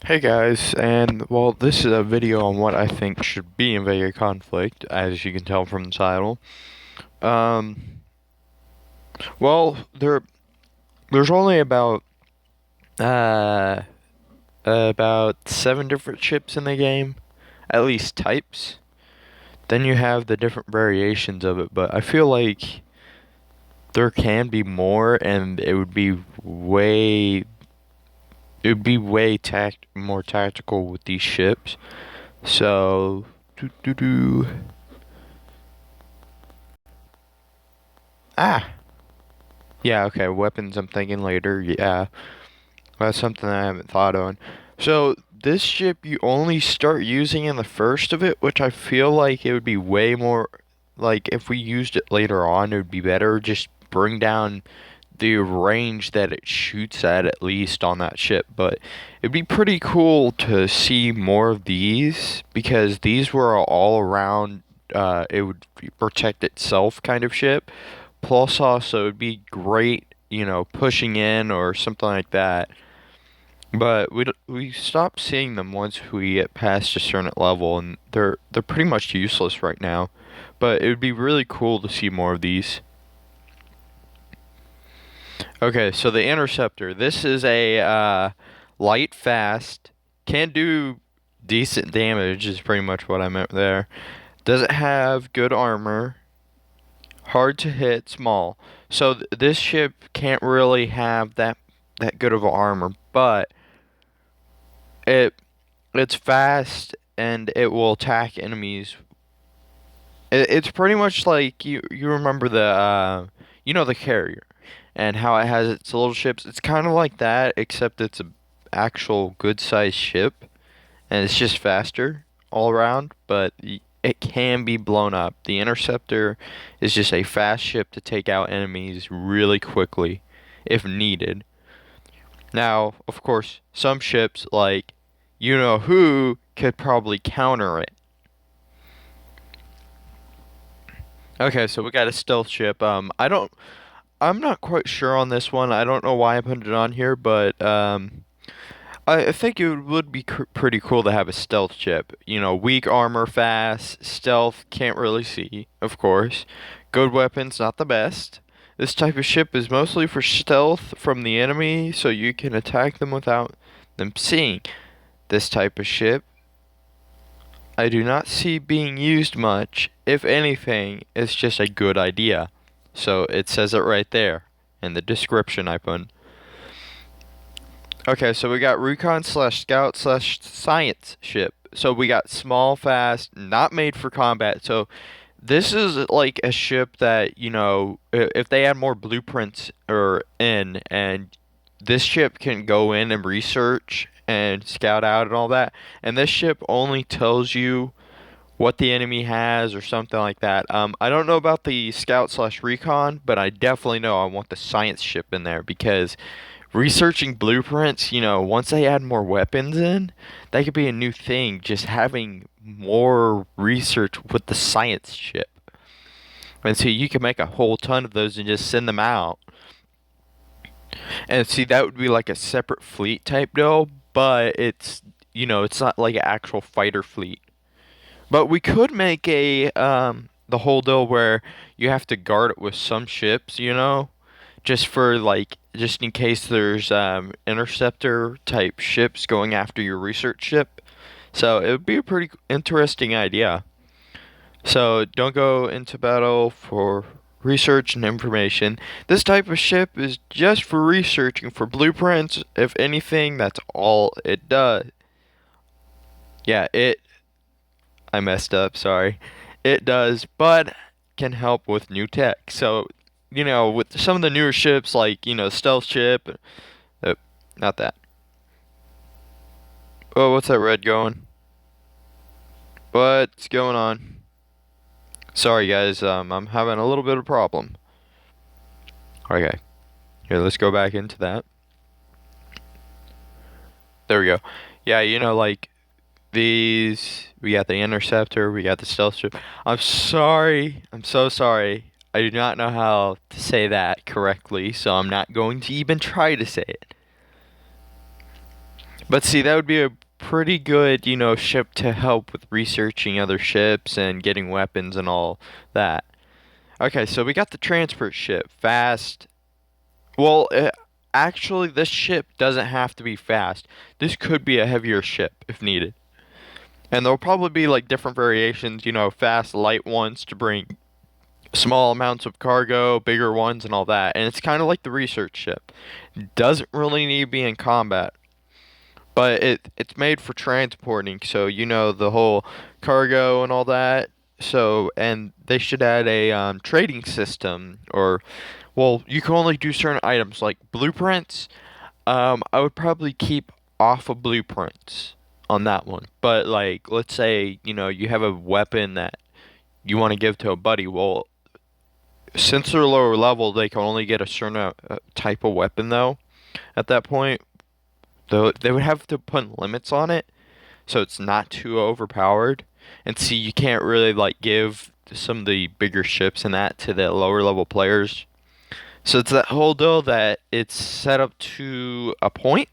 Hey guys, and well, this is a video on what I think should be in Vega conflict, as you can tell from the title. Um, well, there's only uh about 7 different ships in the game, at least types. Then you have the different variations of it, but I feel like there can be more, and it would be way more tactical with these ships. So, do do do. Ah. Yeah, okay, weapons I'm thinking later. Yeah, that's something I haven't thought on. So, this ship you only start using in the first of it, which I feel like it would be way more, like, if we used it later on, it would be better. Just bring down the range that it shoots at least on that ship. But it'd be pretty cool to see more of these, because these were all around, it would protect itself kind of ship. Plus, also, it'd be great, pushing in or something like that. But we stop seeing them once we get past a certain level, and they're pretty much useless right now. But it would be really cool to see more of these. Okay, so the interceptor. This is a light, fast, can do decent damage. Is pretty much what I meant there. Doesn't have good armor. Hard to hit, small. So this ship can't really have that good of armor, but it it's fast and it will attack enemies. It's pretty much like you remember the carrier and how it has its little ships. It's kind of like that, except it's a actual good sized ship and it's just faster all around, but it can be blown up. The interceptor is just a fast ship to take out enemies really quickly if needed. Now, of course, some ships like you know who could probably counter it. Okay, so we got a stealth ship. I'm not quite sure on this one. I don't know why I put it on here, but I think it would be pretty cool to have a stealth ship. Weak armor, fast, stealth, can't really see, of course. Good weapons, not the best. This type of ship is mostly for stealth from the enemy, so you can attack them without them seeing. This type of ship I do not see being used much. If anything, it's just a good idea. So it says it right there in the description I put. Okay, so we got recon slash scout slash science ship. So we got small, fast, not made for combat. So this is like a ship that, if they had more blueprints or in, and this ship can go in and research and scout out and all that. And this ship only tells you what the enemy has or something like that. I don't know about the scout slash recon, but I definitely know I want the science ship in there because researching blueprints, once they add more weapons in, that could be a new thing. Just having more research with the science ship. And see, you can make a whole ton of those and just send them out. And see, that would be like a separate fleet type deal, but it's not like an actual fighter fleet. But we could make a the whole deal where you have to guard it with some ships, just in case there's interceptor type ships going after your research ship. So it would be a pretty interesting idea. So don't go into battle for research and information. This type of ship is just for researching for blueprints. If anything, that's all it does. Yeah, I messed up, sorry. It does, but can help with new tech. So, with some of the newer ships like, stealth ship, uh, not that. Oh, what's that red going? What's going on? Sorry guys, I'm having a little bit of problem. Okay. Here, let's go back into that. There we go. Yeah, like we got the interceptor, we got the stealth ship. I'm sorry. I'm so sorry. I do not know how to say that correctly, so I'm not going to even try to say it. But see, that would be a pretty good, ship to help with researching other ships and getting weapons and all that. Okay, so we got the transport ship, fast. Well, actually, this ship doesn't have to be fast. This could be a heavier ship if needed. And there'll probably be like different variations, fast, light ones to bring small amounts of cargo, bigger ones, and all that. And it's kind of like the research ship. Doesn't really need to be in combat, but it's made for transporting. So the whole cargo and all that. So and they should add a trading system, or well, you can only do certain items like blueprints. I would probably keep off of blueprints on that one. But like, let's say you have a weapon that you want to give to a buddy. Well, since they're lower level, they can only get a certain type of weapon though. At that point, though, they would have to put limits on it, so it's not too overpowered. And see, you can't really like give some of the bigger ships and that to the lower level players. So it's that whole deal that it's set up to a point,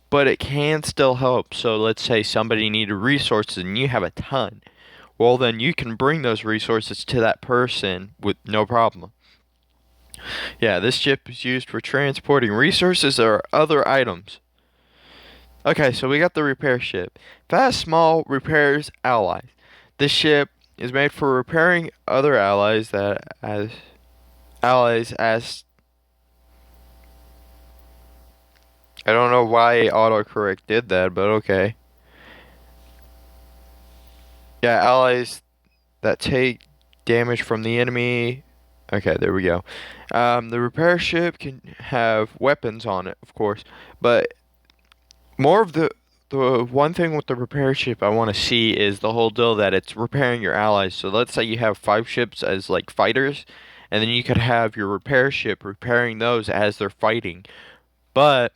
but it can still help. So let's say somebody needed resources and you have a ton. Well, then you can bring those resources to that person with no problem. Yeah, this ship is used for transporting resources or other items. Okay, so we got the repair ship. Fast, small, repairs allies. This ship is made for repairing other allies as I don't know why autocorrect did that, but okay. Yeah, allies that take damage from the enemy. Okay, there we go. The repair ship can have weapons on it, of course, but more of the one thing with the repair ship I want to see is the whole deal that it's repairing your allies. So let's say you have 5 ships as like fighters, and then you could have your repair ship repairing those as they're fighting. But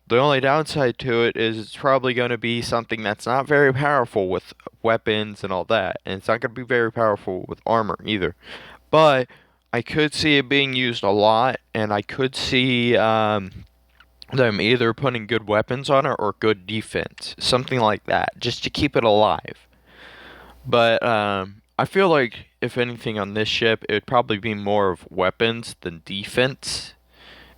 the only downside to it is it's probably going to be something that's not very powerful with weapons and all that, and it's not going to be very powerful with armor either. But I could see it being used a lot, and I could see them either putting good weapons on it or good defense, something like that, just to keep it alive. But I feel like if anything on this ship, it would probably be more of weapons than defense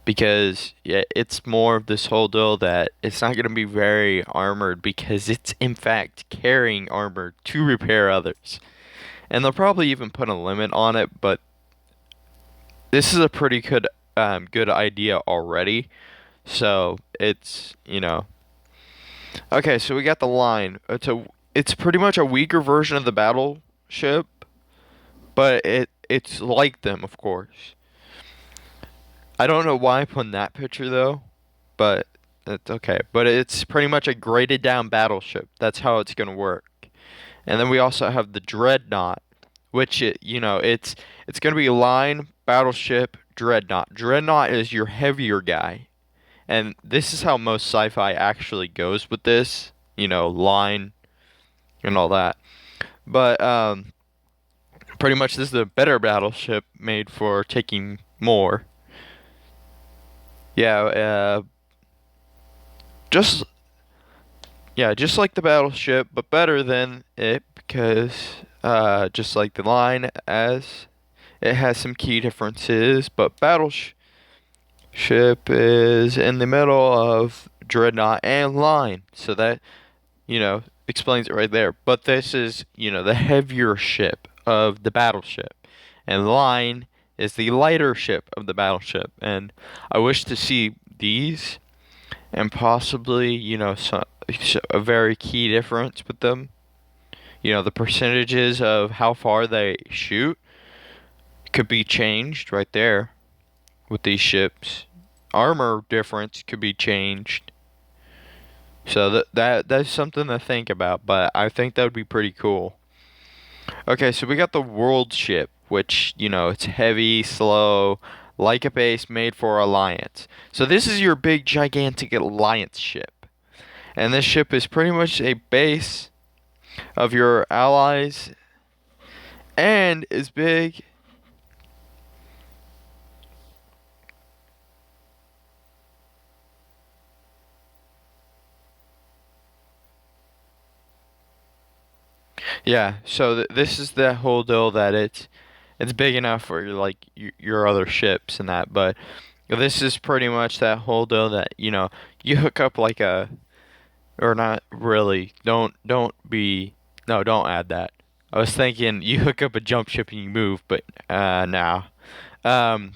because yeah, it's more of this whole deal that it's not going to be very armored because it's in fact carrying armor to repair others. And they'll probably even put a limit on it, but this is a pretty good idea already. So it's. Okay, so we got the line. It's pretty much a weaker version of the battleship, but it's like them, of course. I don't know why I put in that picture though, but it's okay. But it's pretty much a graded down battleship. That's how it's gonna work. And then we also have the dreadnought, which it's gonna be line battleship dreadnought. Dreadnought is your heavier guy. And this is how most sci-fi actually goes with this, line and all that. But pretty much this is a better battleship made for taking more. Yeah, just just like the battleship, but better than it because just like the line as it has some key differences, but battleship is in the middle of dreadnought and line, so that explains it right there. But this is, the heavier ship of the battleship, and line is the lighter ship of the battleship. And I wish to see these, and possibly, a very key difference with them. The percentages of how far they shoot could be changed right there with these ships. Armor difference could be changed. So that's something to think about, but I think that would be pretty cool. Okay, so we got the world ship, which, it's heavy, slow, like a base made for alliance. So this is your big gigantic alliance ship. And this ship is pretty much a base of your allies and is big. Yeah, so this is the whole deal that it's big enough for like your other ships and that, but this is pretty much that whole deal that you hook up like a or not really. Don't be no, don't add that. I was thinking you hook up a jump ship and you move, but nah.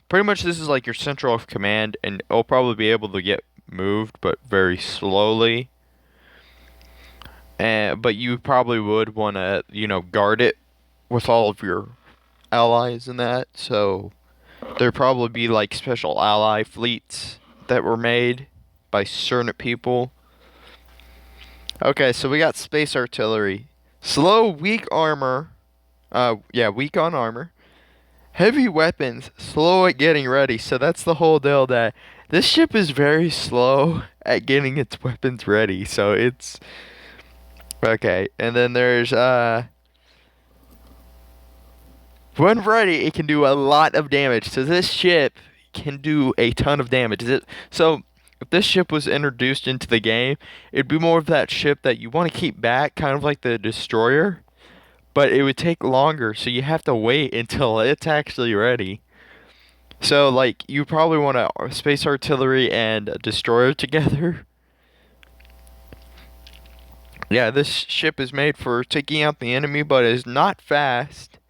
Pretty much this is like your central of command, and it'll probably be able to get moved, but very slowly. And but you probably would want to guard it with all of your allies and that. So there'd probably be like special ally fleets that were made by certain people. Okay, so we got space artillery. Slow, weak armor. Yeah, weak on armor. Heavy weapons, slow at getting ready. So that's the whole deal that this ship is very slow at getting its weapons ready. So it's okay. And then there's when ready, it can do a lot of damage. So this ship can do a ton of damage. So if this ship was introduced into the game, it'd be more of that ship that you want to keep back, kind of like the destroyer, but it would take longer, so you have to wait until it's actually ready. So like you probably want a space artillery and a destroyer together. Yeah, this ship is made for taking out the enemy, but is not fast.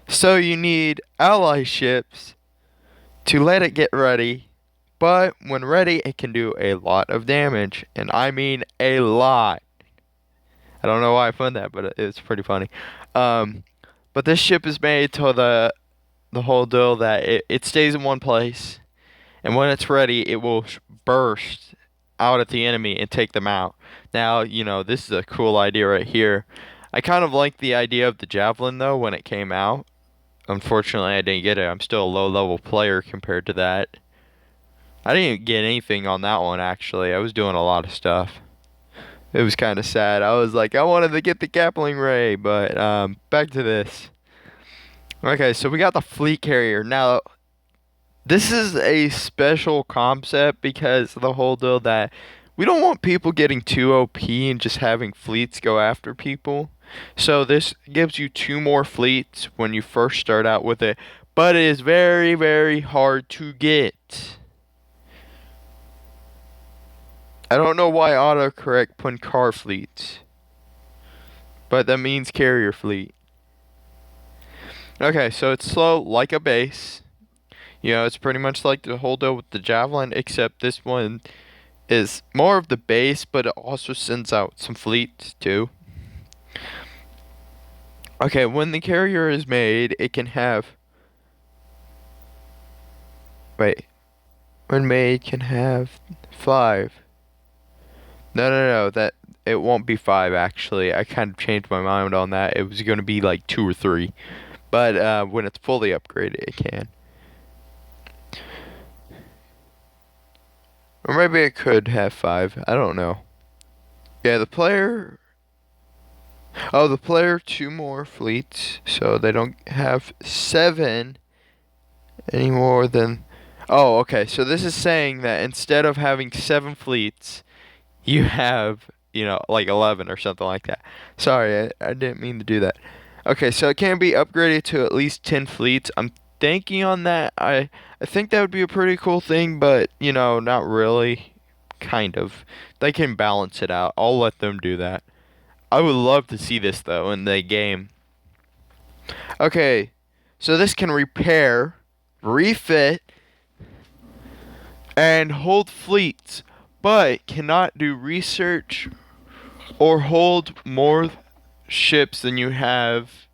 So you need ally ships to let it get ready, but when ready, it can do a lot of damage, and I mean a lot. I don't know why I found that, but it's pretty funny. Um, but this ship is made to the whole deal that it stays in one place, and when it's ready, it will burst out at the enemy and take them out. Now, this is a cool idea right here. I kind of like the idea of the javelin though when it came out. Unfortunately, I didn't get it. I'm still a low level player compared to that. I didn't get anything on that one actually. I was doing a lot of stuff. It was kind of sad. I was like, I wanted to get the Gatling Ray, but back to this. Okay, so we got the fleet carrier. Now, this is a special concept because of the whole deal that we don't want people getting too OP and just having fleets go after people. So this gives you two more fleets when you first start out with it, but it is very, very hard to get. I don't know why autocorrect put car fleets, but that means carrier fleet. Okay, so it's slow like a base. It's pretty much like the whole deal with the javelin, except this one is more of the base, but it also sends out some fleets too. Okay, when the carrier is made, it can have. Wait. When made, can have 5. No. That it won't be 5 actually. I kind of changed my mind on that. It was going to be like 2 or 3, but when it's fully upgraded, it can. Or maybe it could have 5. I don't know. Yeah, the player. Oh, the player 2 more fleets, so they don't have 7 any more than. Oh, okay. So this is saying that instead of having 7 fleets, you have, like 11 or something like that. Sorry, I didn't mean to do that. Okay, so it can be upgraded to at least 10 fleets. I'm thinking on that. I think that would be a pretty cool thing, but, not really. Kind of. They can balance it out. I'll let them do that. I would love to see this, though, in the game. Okay, so this can repair, refit, and hold fleets, but cannot do research or hold more ships than you have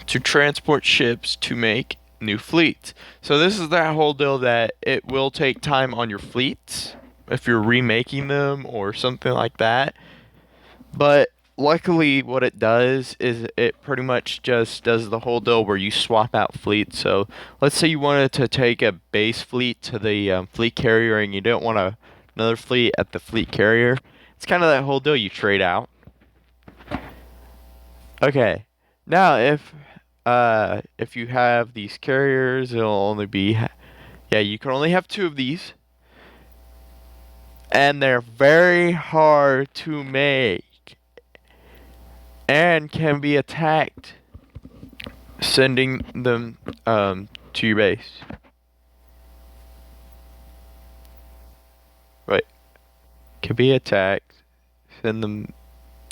to transport ships to make new fleets. So this is that whole deal that it will take time on your fleets if you're remaking them or something like that. But luckily what it does is it pretty much just does the whole deal where you swap out fleets. So let's say you wanted to take a base fleet to the fleet carrier and you don't want another fleet at the fleet carrier. It's kind of that whole deal you trade out. Okay. Now if you have these carriers, it'll only be yeah, you can only have 2 of these. And they're very hard to make. and can be attacked, sending them to your base. Right. Can be attacked, send them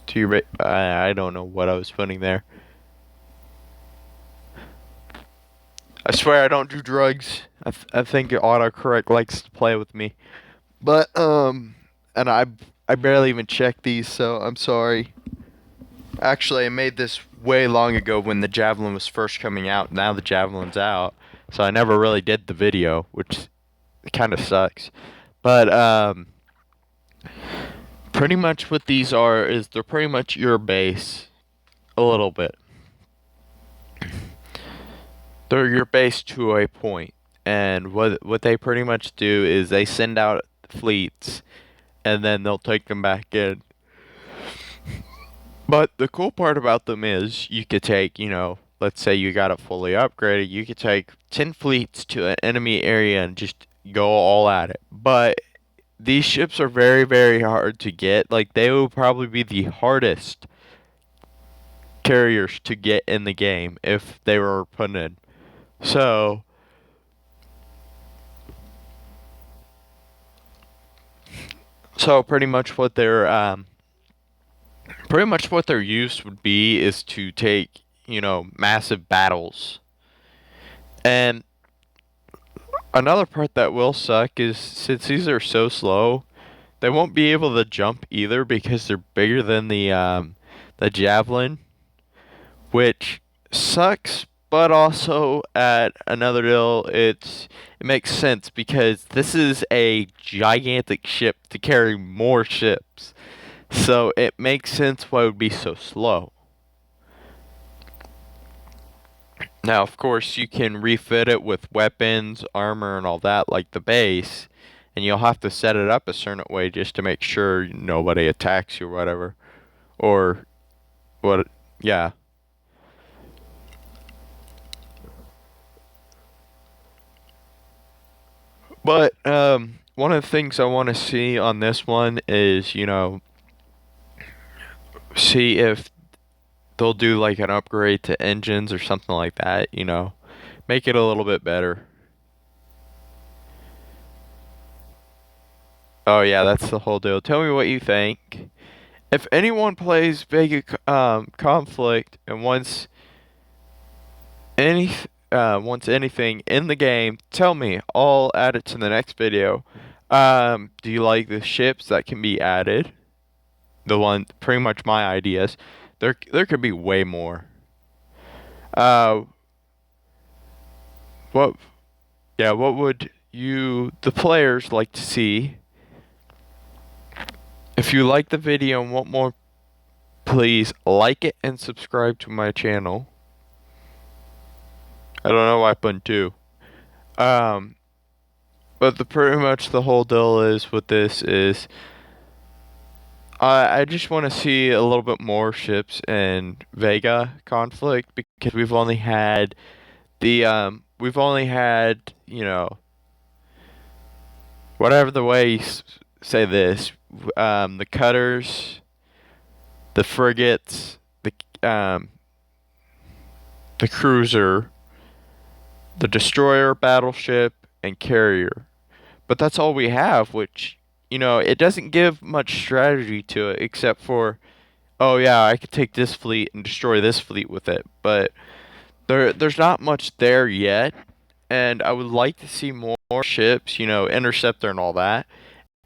to your base. I don't know what I was putting there. I swear I don't do drugs. I think autocorrect likes to play with me. But and I barely even checked these, so I'm sorry. Actually, I made this way long ago when the Javelin was first coming out. Now the Javelin's out, so I never really did the video, which kind of sucks. But pretty much what these are is they're pretty much your base a little bit. They're your base to a point, and what they pretty much do is they send out fleets, and then they'll take them back in. But the cool part about them is you could take, let's say you got it fully upgraded, you could take 10 fleets to an enemy area and just go all at it. But these ships are very, very hard to get. Like, they will probably be the hardest carriers to get in the game if they were put in. So, so pretty much what their use would be is to take, massive battles. And another part that will suck is since these are so slow, they won't be able to jump either because they're bigger than the javelin, which sucks. But also at another deal, it makes sense because this is a gigantic ship to carry more ships, so it makes sense why it would be so slow. Now, of course, you can refit it with weapons, armor, and all that, like the base, and you'll have to set it up a certain way just to make sure nobody attacks you or whatever. Or what? Yeah. But one of the things I want to see on this one is, see if they'll do like an upgrade to engines or something like that. Make it a little bit better. Oh yeah, that's the whole deal. Tell me what you think. If anyone plays Vega Conflict and any wants anything in the game, tell me. I'll add it to the next video. Do you like the ships that can be added? The one, pretty much my ideas. There could be way more. Uh, what? Yeah, what would the players, like to see? If you like the video and want more, please like it and subscribe to my channel. I don't know why I put two. Um, but pretty much the whole deal is with this is I just want to see a little bit more ships in Vega conflict because we've only had whatever the way say this the cutters, the frigates, um the cruiser, the destroyer, battleship, and carrier. But that's all we have, which, it doesn't give much strategy to it except for, oh yeah, I could take this fleet and destroy this fleet with it. But there's not much there yet, and I would like to see more ships, interceptor and all that.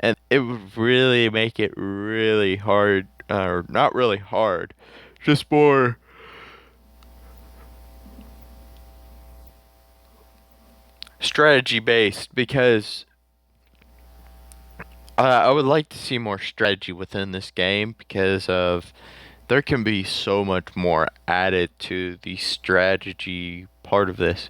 And it would really make it really hard, or not really hard, just more strategy based because I would like to see more strategy within this game because of there can be so much more added to the strategy part of this.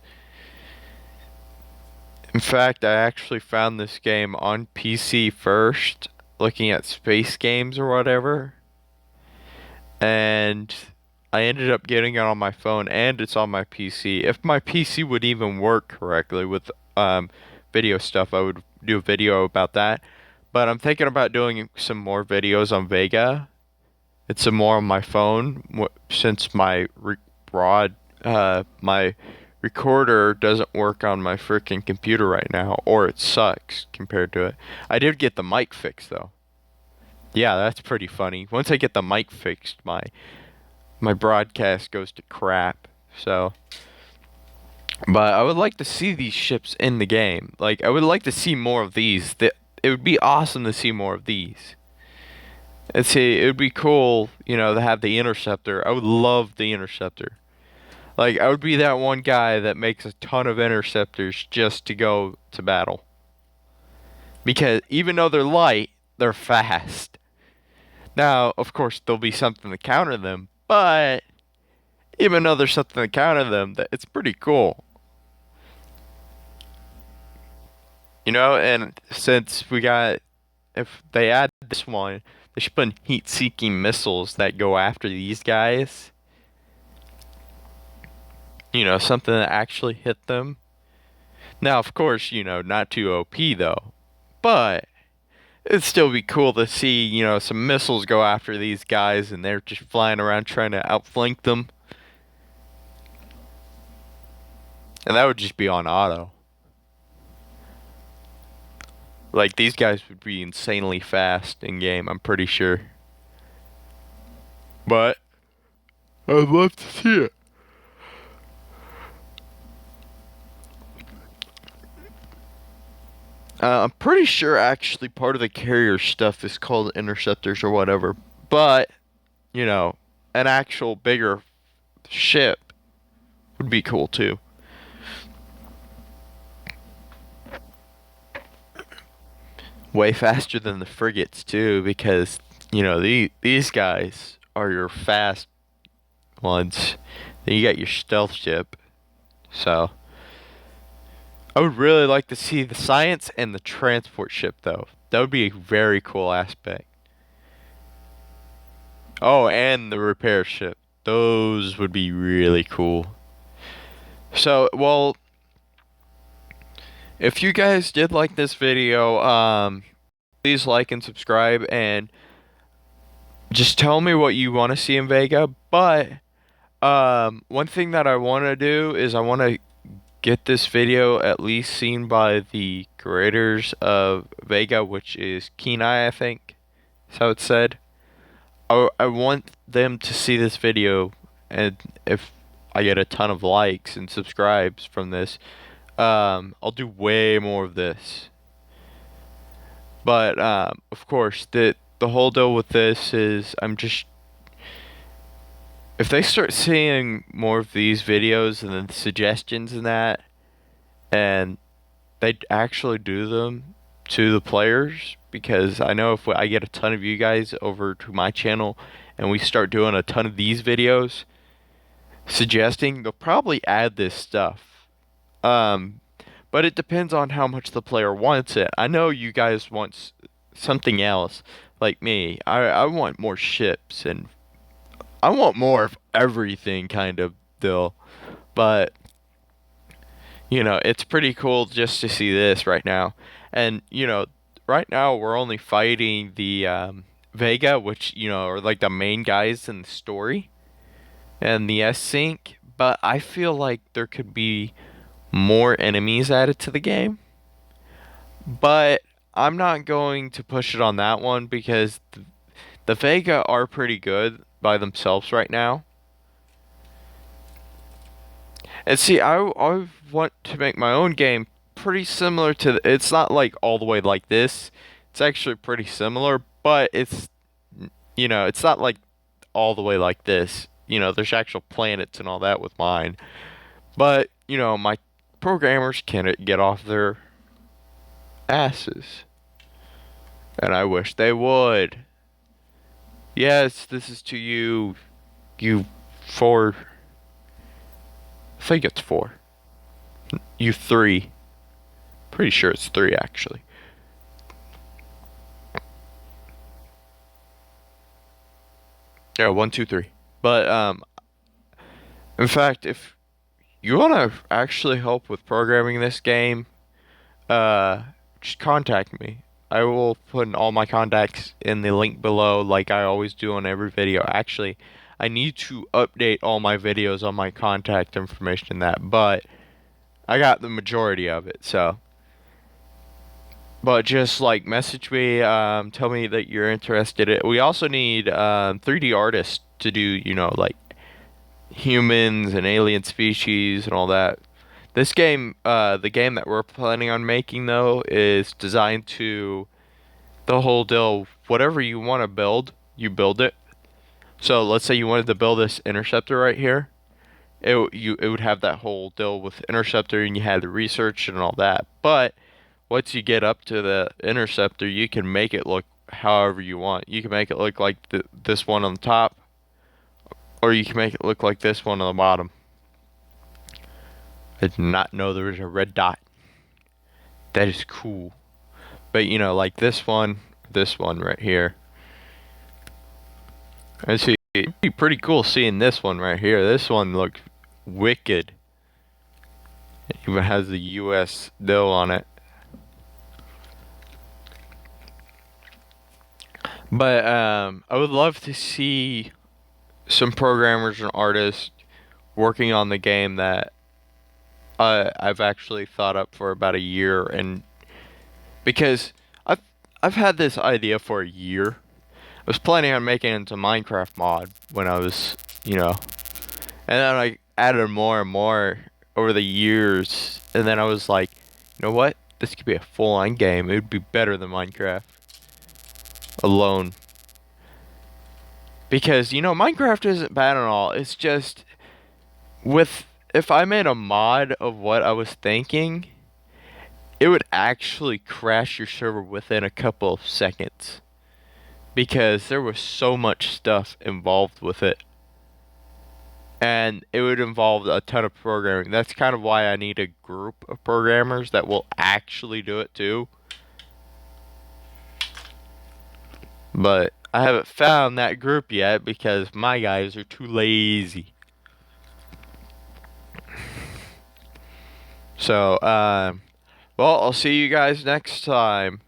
In fact, I actually found this game on PC first, looking at space games or whatever, and I ended up getting it on my phone and it's on my PC. If my PC would even work correctly with video stuff, I would do a video about that. But I'm thinking about doing some more videos on Vega It's a more on my phone since my recorder doesn't work on my freaking computer right now, or it sucks compared to it. I did get the mic fixed though. Yeah, that's pretty funny. Once I get the mic fixed, my broadcast goes to crap. So, but I would like to see these ships in the game. Like, I would like to see more of these. It would be awesome to see more of these. And see, it would be cool, to have the interceptor. I would love the interceptor. Like, I would be that one guy that makes a ton of interceptors just to go to battle. Because even though they're light, they're fast. Now, of course, there'll be something to counter them, but even though there's something to counter them, it's pretty cool. And since if they add this one, they should put heat-seeking missiles that go after these guys. Something that actually hit them. Now, of course, not too OP though, but it'd still be cool to see, some missiles go after these guys and they're just flying around trying to outflank them. And that would just be on auto. Like, these guys would be insanely fast in game, I'm pretty sure. But I'd love to see it. I'm pretty sure actually part of the carrier stuff is called interceptors or whatever. But, you know, an actual bigger ship would be cool too. Way faster than the frigates too, because these guys are your fast ones. Then you got your stealth ship. So I would really like to see the science and the transport ship though. That would be a very cool aspect. Oh, and the repair ship. Those would be really cool. So, well, if you guys did like this video, please like and subscribe and just tell me what you want to see in Vega. But one thing that I want to do is I want to get this video at least seen by the creators of Vega, which is Kenai, I think. That's how it's said. I want them to see this video, and if I get a ton of likes and subscribes from this, I'll do way more of this. But of course, the whole deal with this is if they start seeing more of these videos and then suggestions and that, and they actually do them to the players, because I know if I get a ton of you guys over to my channel and we start doing a ton of these videos suggesting, they'll probably add this stuff. But it depends on how much the player wants it. I know you guys want something else, like me. I want more ships and I want more of everything kind of deal. But it's pretty cool just to see this right now. And right now we're only fighting the Vega, which are like the main guys in the story, and the S-Sync. But I feel like there could be more enemies added to the game. But I'm not going to push it on that one because the Vega are pretty good by themselves right now. And see, I want to make my own game pretty similar to it's not like all the way like this. It's actually pretty similar, but it's not like all the way like this. There's actual planets and all that with mine. But, my programmers can't get off their asses. And I wish they would. Yes, this is to you, you four. I think it's four. You three. Pretty sure it's three, actually. Yeah, one, two, three. But, in fact, if you want to actually help with programming this game, just contact me. I will put in all my contacts in the link below, like I always do on every video. Actually, I need to update all my videos on my contact information in that, but I got the majority of it, so. But just like message me, tell me that you're interested. We also need 3D artists to do, like humans and alien species and all that. This game, the game that we're planning on making though, is designed to the whole deal. Whatever you want to build, you build it. So let's say you wanted to build this interceptor right here. It would have that whole deal with interceptor, and you had the research and all that. But once you get up to the interceptor, you can make it look however you want. You can make it look like this one on the top, or you can make it look like this one on the bottom. I did not know there was a red dot. That is cool. But like this one right here. I see. It'd be pretty cool seeing this one right here. This one looks wicked. It even has the U.S. deal on it. But I would love to see some programmers and artists working on the game that I've actually thought up for about a year, and because I've had this idea for a year. I was planning on making it into Minecraft mod when I was, and then I added more and more over the years, and then I was like, you know what? This could be a full-on game. It would be better than Minecraft alone. Because, Minecraft isn't bad at all. It's just with if I made a mod of what I was thinking, it would actually crash your server within a couple of seconds because there was so much stuff involved with it. And it would involve a ton of programming. That's kind of why I need a group of programmers that will actually do it too. But I haven't found that group yet because my guys are too lazy. So, well, I'll see you guys next time.